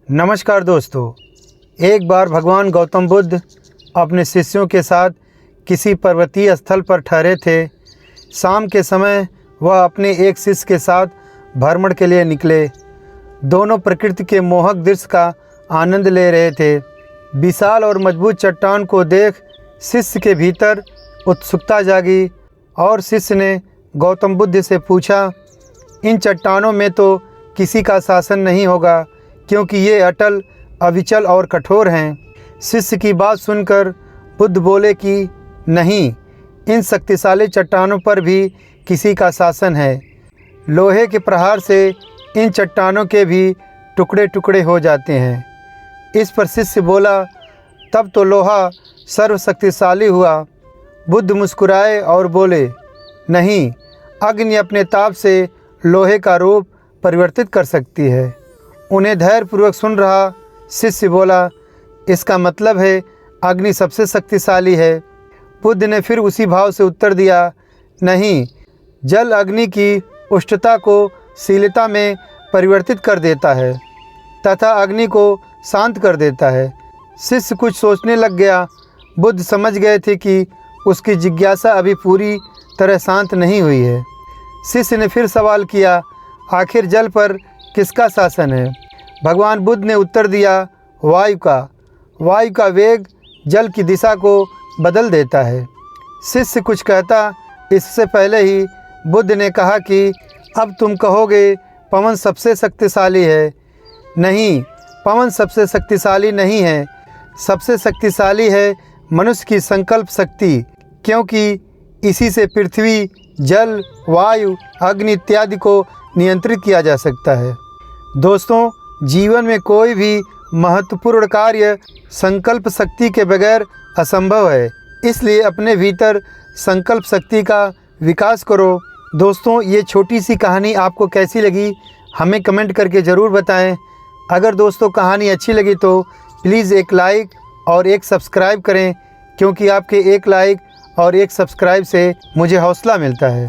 नमस्कार दोस्तों। एक बार भगवान गौतम बुद्ध अपने शिष्यों के साथ किसी पर्वतीय स्थल पर ठहरे थे। शाम के समय वह अपने एक शिष्य के साथ भ्रमण के लिए निकले। दोनों प्रकृति के मोहक दृश्य का आनंद ले रहे थे। विशाल और मजबूत चट्टान को देख शिष्य के भीतर उत्सुकता जागी और शिष्य ने गौतम बुद्ध से पूछा, इन चट्टानों में तो किसी का शासन नहीं होगा क्योंकि ये अटल, अविचल और कठोर हैं। शिष्य की बात सुनकर बुद्ध बोले कि नहीं, इन शक्तिशाली चट्टानों पर भी किसी का शासन है। लोहे के प्रहार से इन चट्टानों के भी टुकड़े टुकड़े हो जाते हैं। इस पर शिष्य बोला, तब तो लोहा सर्वशक्तिशाली हुआ। बुद्ध मुस्कुराए और बोले, नहीं, अग्नि अपने ताप से लोहे का रूप परिवर्तित कर सकती है। उन्हें धैर्यपूर्वक सुन रहा शिष्य बोला, इसका मतलब है अग्नि सबसे शक्तिशाली है। बुद्ध ने फिर उसी भाव से उत्तर दिया, नहीं, जल अग्नि की उष्णता को शीलता में परिवर्तित कर देता है तथा अग्नि को शांत कर देता है। शिष्य कुछ सोचने लग गया। बुद्ध समझ गए थे कि उसकी जिज्ञासा अभी पूरी तरह शांत नहीं हुई है। शिष्य ने फिर सवाल किया, आखिर जल पर किसका शासन है? भगवान बुद्ध ने उत्तर दिया, वायु का। वायु का वेग जल की दिशा को बदल देता है। शिष्य कुछ कहता इससे पहले ही बुद्ध ने कहा कि अब तुम कहोगे पवन सबसे शक्तिशाली है। नहीं, पवन सबसे शक्तिशाली नहीं है। सबसे शक्तिशाली है मनुष्य की संकल्प शक्ति, क्योंकि इसी से पृथ्वी, जल, वायु, अग्नि इत्यादि को नियंत्रित किया जा सकता है। दोस्तों, जीवन में कोई भी महत्वपूर्ण कार्य संकल्प शक्ति के बगैर असंभव है। इसलिए अपने भीतर संकल्प शक्ति का विकास करो। दोस्तों, ये छोटी सी कहानी आपको कैसी लगी हमें कमेंट करके ज़रूर बताएं। अगर दोस्तों कहानी अच्छी लगी तो प्लीज़ एक लाइक और एक सब्सक्राइब करें, क्योंकि आपके एक लाइक और एक सब्सक्राइब से मुझे हौसला मिलता है।